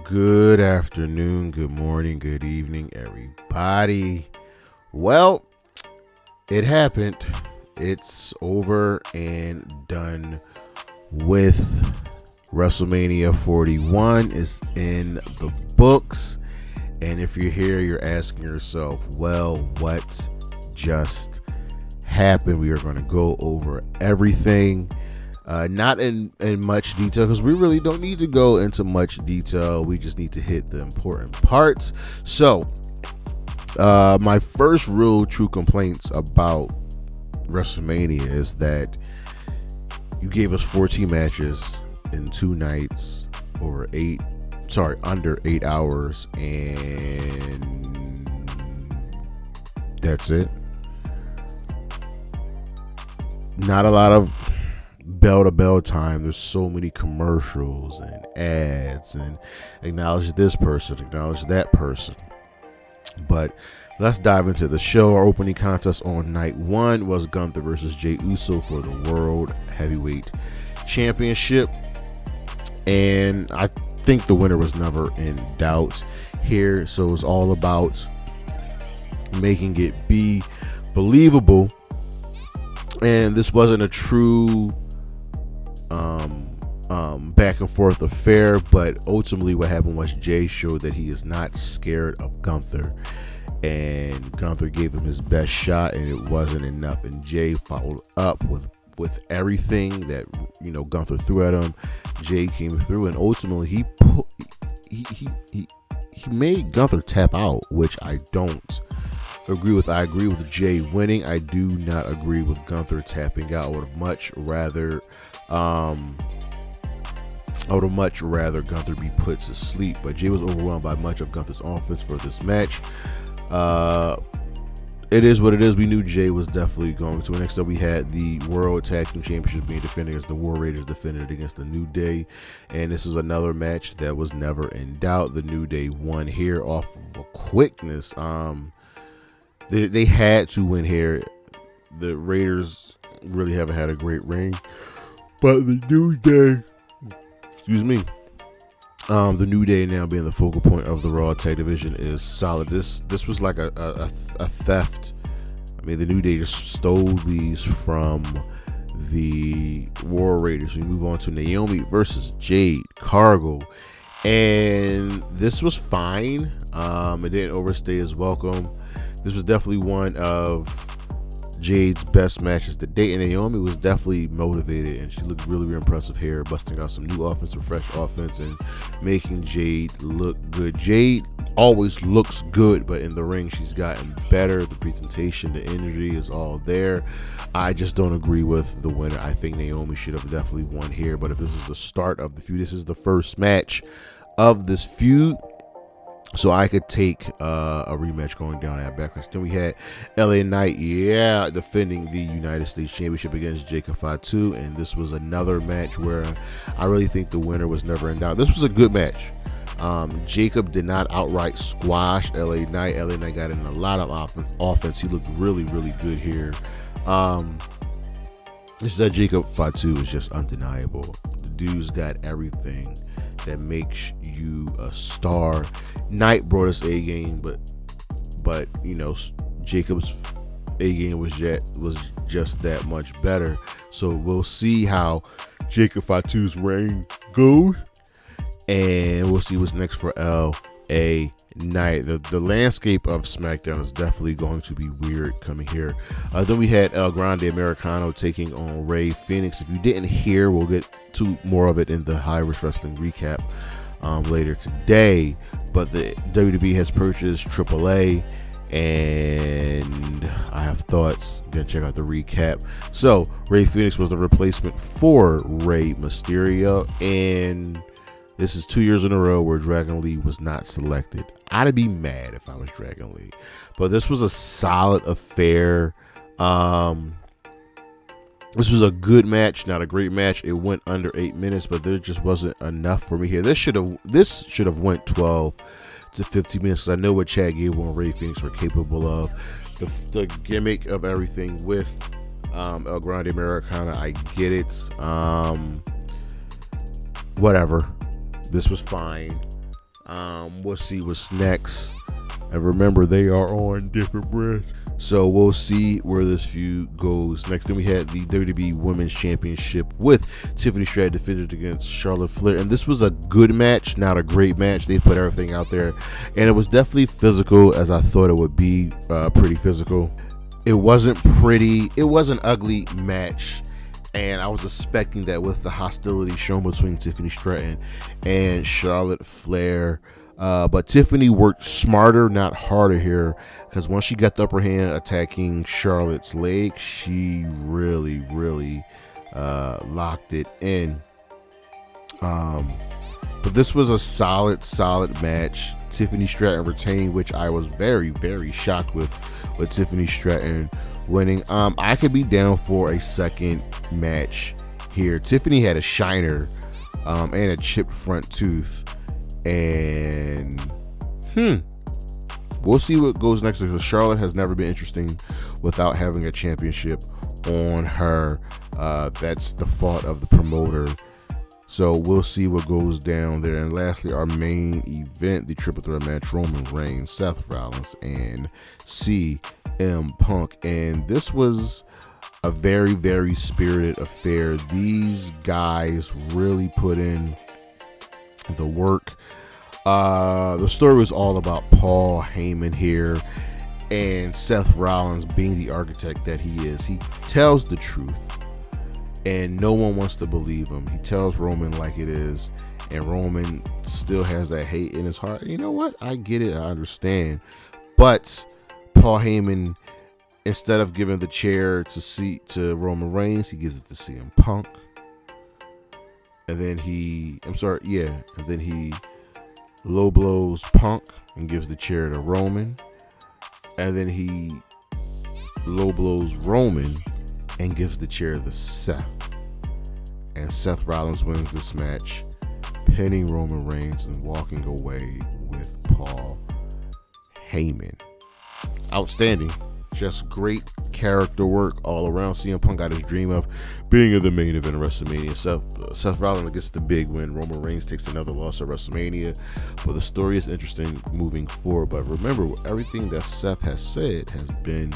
Good afternoon, good morning, good evening, everybody. Well, it happened. It's over and done with. Wrestlemania 41 is in the books. And if you're here, you're asking yourself, well, what just happened? We are going to go over everything. Not in much detail because we really don't need to go into much detail. We just need to hit the important parts. So, my first real true complaints about WrestleMania is that you gave us 14 matches in 2 nights under 8 hours, and that's it. Not a lot of bell to bell time. There's so many commercials and ads and acknowledge this person, acknowledge that person. But let's dive into the show. Our opening contest on night 1 was Gunther versus Jey Uso for the World Heavyweight Championship, and I think the winner was never in doubt here. So it's all about making it be believable, and this wasn't a true back and forth affair, but ultimately what happened was Jey showed that he is not scared of Gunther, and Gunther gave him his best shot, and it wasn't enough, and Jey followed up with everything that Gunther threw at him. Jey came through, and ultimately he made Gunther tap out, which I don't agree with. I agree with Jey winning. I do not agree with Gunther tapping out. I would have much rather Gunther be put to sleep, but Jey was overwhelmed by much of Gunther's offense for this match. It is what it is. We knew Jey was definitely going to. Next up, we had the World Tag Team Championship being defended against the War Raiders, defended against the New Day, and this was another match that was never in doubt. The New Day won here off of a quickness. They had to win here. The Raiders really haven't had a great reign, but the New Day, the New Day now being the focal point of the Raw Tag Division is solid. This was like a theft. I mean, the New Day just stole these from the War Raiders. We move on to Naomi versus Jade, Cargill, and this was fine. It didn't overstay its welcome. This was definitely one of Jade's best matches to date, and Naomi was definitely motivated, and she looked really, really impressive here, busting out some new offense, some fresh offense, and making Jade look good. Jade always looks good, but in the ring she's gotten better. The presentation, the energy is all there. I just don't agree with the winner. I think Naomi should have definitely won here, but if this is the start of the feud, this is the first match of this feud, so I could take a rematch going down at Backlash. Then we had LA Knight, defending the United States Championship against Jacob Fatu, and this was another match where I really think the winner was never in doubt. This was a good match. Jacob did not outright squash LA Knight. LA Knight got in a lot of offense. He looked really, really good here. It's that Jacob Fatu is just undeniable. The dude's got everything that makes you a star. Knight brought us A game, but Jacob's A game was just that much better. So we'll see how Jacob Fatu's reign goes, and we'll see what's next for LA Knight. The landscape of SmackDown is definitely going to be weird coming here. Then we had Grande Americano taking on Rey Fenix. If you didn't hear, we'll get to more of it in the High Risk Wrestling recap later today. But the WWE has purchased AAA, and I have thoughts. Gonna check out the recap. So Rey Fenix was the replacement for Rey Mysterio, and this is 2 years in a row where Dragon Lee was not selected. I'd be mad if I was Dragon Lee, but this was a solid affair. This was a good match, not a great match. It went under 8 minutes, but there just wasn't enough for me here. This should have went 12 to 15 minutes. I know what Chad Gable and Rey Fenix were capable of. The gimmick of everything with El Grande Americana, I get it. Whatever. This was fine. We'll see what's next. And remember, they are on different brands. So we'll see where this feud goes next. Then we had the WWE Women's Championship with Tiffany Stratton defended against Charlotte Flair. And this was a good match, not a great match. They put everything out there. And it was definitely physical, as I thought it would be. Pretty physical. It wasn't pretty. It was an ugly match. And I was expecting that with the hostility shown between Tiffany Stratton and Charlotte Flair. But Tiffany worked smarter, not harder here, because once she got the upper hand attacking Charlotte's leg, she really locked it in. But this was a solid match. Tiffany Stratton retained, which I was very shocked with Tiffany Stratton winning. I could be down for a second match here. Tiffany had a shiner and a chipped front tooth. And we'll see what goes next, because Charlotte has never been interesting without having a championship on her. That's the fault of the promoter. So we'll see what goes down there. And lastly, our main event, the triple threat match, Roman Reigns, Seth Rollins, and CM Punk. And this was a very spirited affair. These guys really put in the work. The story was all about Paul Heyman here and Seth Rollins being the architect that he is. He tells the truth and no one wants to believe him. He tells Roman like it is, and Roman still has that hate in his heart. You know what? I get it. I understand. But Paul Heyman, instead of giving the chair to Roman Reigns, he gives it to CM Punk. And then he low blows Punk and gives the chair to Roman. And then he low blows Roman and gives the chair to Seth. And Seth Rollins wins this match, pinning Roman Reigns and walking away with Paul Heyman. Outstanding. Just great character work all around. CM Punk got his dream of being in the main event of WrestleMania. Seth Rollins gets the big win. Roman Reigns takes another loss at WrestleMania. But the story is interesting moving forward. But remember, everything that Seth has said has been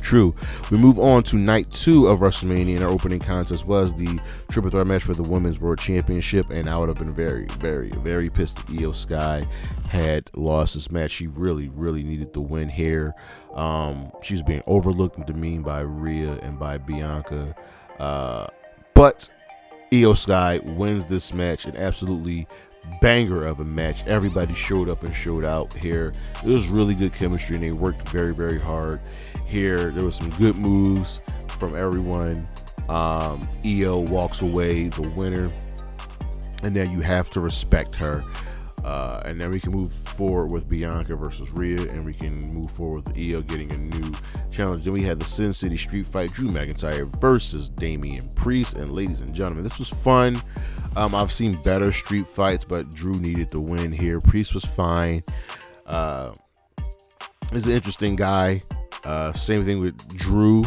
true. We move on to night 2 of WrestleMania, and our opening contest was the triple threat match for the Women's World Championship. And I would have been very pissed if Io Sky had lost this match. She really needed the win here. She's being overlooked and demeaned by Rhea and by Bianca. But Io Sky wins this match, an absolutely banger of a match. Everybody showed up and showed out here. It was really good chemistry, and they worked very hard here. There was some good moves from everyone. Io walks away the winner, and then you have to respect her. And then we can move forward with Bianca versus Rhea, and we can move forward with Io getting a new challenge. Then we had the Sin City Street Fight, Drew McIntyre versus Damian Priest. And ladies and gentlemen, this was fun. I've seen better street fights, but Drew needed the win here. Priest was fine. He's an interesting guy. Same thing with Drew.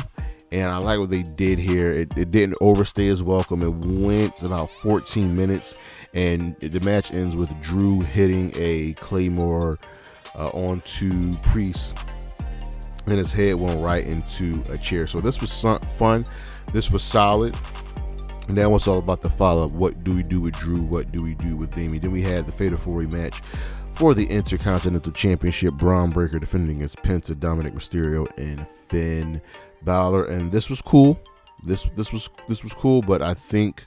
And I like what they did here. It didn't overstay his welcome. It went about 14 minutes. And the match ends with Drew hitting a Claymore onto Priest. And his head went right into a chair. So this was fun. This was solid. And now it's all about the follow-up. What do we do with Drew? What do we do with Damian? Then we had the Fatal 4-Way match for the Intercontinental Championship. Braun Breaker defending against Penta, Dominic Mysterio, and Finn Balor. And this was cool. This was cool, but I think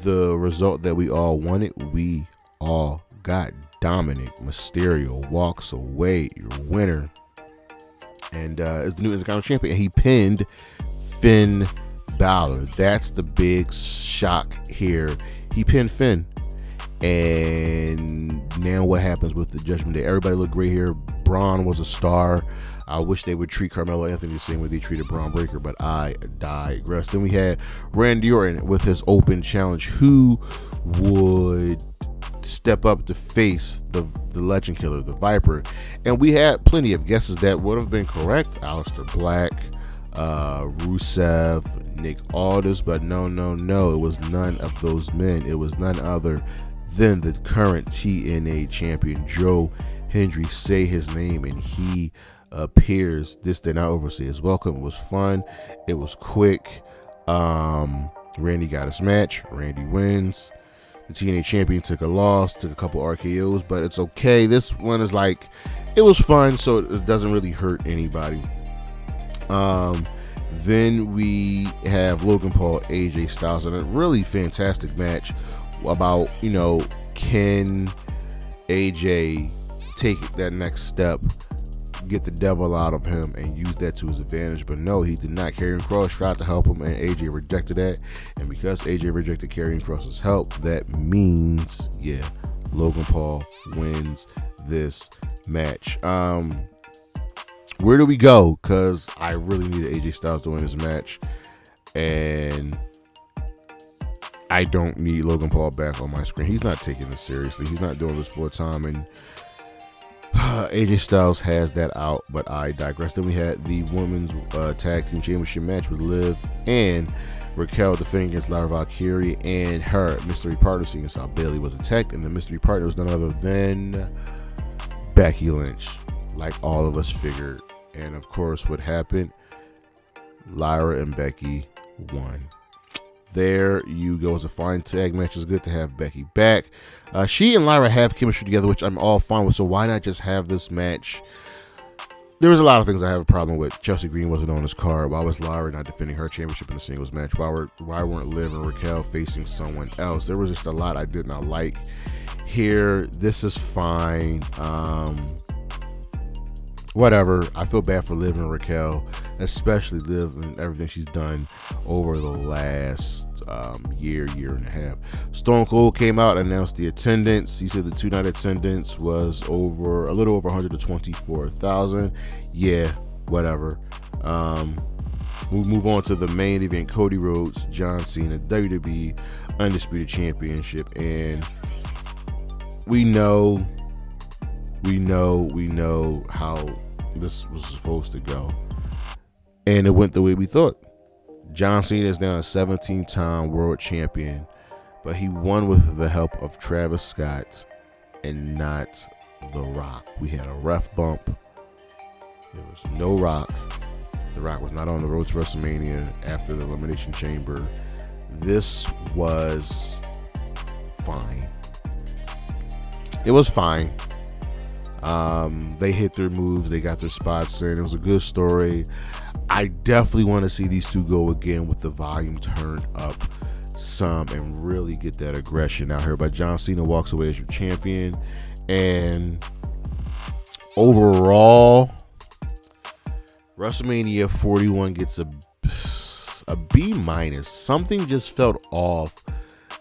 the result that we all wanted, we all got. Dominic Mysterio walks away your winner and is the new Intercontinental Champion. And he pinned Finn Balor. That's the big shock here. He pinned Finn. And now what happens with the Judgment Day? Everybody looked great here. Braun was a star. I wish they would treat Carmelo Anthony the same way they treated Braun Breaker, but I digress. Then we had Randy Orton with his open challenge. Who would step up to face the Legend Killer, the Viper? And we had plenty of guesses that would have been correct. Aleister Black, Rusev, Nick Aldis, but no. It was none of those men. It was none other Then the current TNA champion, Joe Hendry, say his name, and he appears. This did not overstay his welcome. It was fun. It was quick. Randy got his match. Randy wins. The TNA champion took a loss, took a couple RKOs, but it's okay. This one is like, it was fun, so it doesn't really hurt anybody. Then we have Logan Paul, AJ Styles, and a really fantastic match about, can AJ take that next step, get the devil out of him, and use that to his advantage. But no, he did not. Karrion Kross tried to help him, and AJ rejected that. And because AJ rejected Karrion Kross's help, that means, Logan Paul wins this match. Where do we go? Because I really needed AJ Styles to win this match, and I don't need Logan Paul back on my screen. He's not taking this seriously. He's not doing this full time, and AJ Styles has that out, but I digress. Then we had the women's tag team championship match with Liv and Raquel defending against Lyra Valkyrie and her mystery partner, seeing as how Bayley was attacked, and the mystery partner was none other than Becky Lynch, like all of us figured. And of course, what happened? Lyra and Becky won. There you go. It's a fine tag match. It's good to have Becky back. She and Lyra have chemistry together, which I'm all fine with. So why not just have this match? There was a lot of things I have a problem with. Chelsea Green wasn't on this card. Why was Lyra not defending her championship in a singles match? Why weren't Liv and Raquel facing someone else? There was just a lot I did not like here. This is fine. Whatever. I feel bad for Liv and Raquel, especially Liv and everything she's done over the last year and a half. Stone Cold came out and announced the attendance. He said the two-night attendance was a little over 124,000. Yeah, whatever. We'll move on to the main event. Cody Rhodes, John Cena, WWE Undisputed Championship, and we know how this was supposed to go, and it went the way we thought. John Cena is now a 17-time world champion, but he won with the help of Travis Scott and not The Rock. We had a ref bump. There was no Rock. The Rock was not on the road to WrestleMania after the Elimination Chamber. This was fine. It was fine. They hit their moves. They got their spots in. It was a good story. I definitely want to see these two go again with the volume turned up some and really get that aggression out here. But John Cena walks away as your champion. And overall, WrestleMania 41 gets a B minus. Something just felt off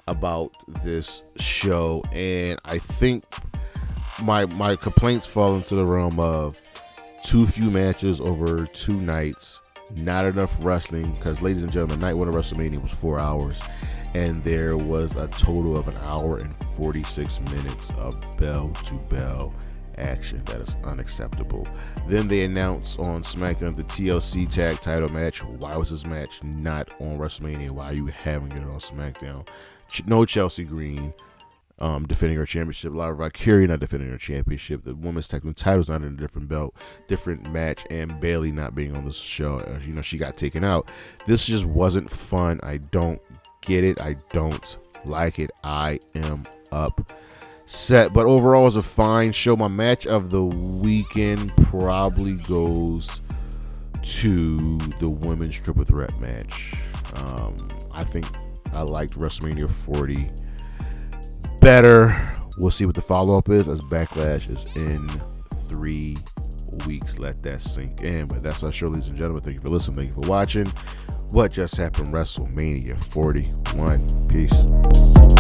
about this show, and I think my complaints fall into the realm of too few matches over 2 nights, not enough wrestling, because ladies and gentlemen, night 1 of WrestleMania was 4 hours, and there was a total of 1 hour and 46 minutes of bell-to-bell action. That is unacceptable. Then they announced on SmackDown the TLC tag title match. Why was this match not on WrestleMania? Why are you having it on SmackDown? No Chelsea Green defending her championship. Lyra Valkyrie not defending her championship. The women's tag team title's not in a different belt, different match, and Bayley not being on this show. She got taken out. This just wasn't fun. I don't get it. I don't like it. I am upset. But overall, it was a fine show. My match of the weekend probably goes to the women's triple threat match. I think I liked WrestleMania 40 better. We'll see what the follow-up is, as Backlash is in 3 weeks. Let that sink in. But that's our show, ladies and gentlemen. Thank you for listening. Thank you for watching. What just happened? WrestleMania 41. Peace.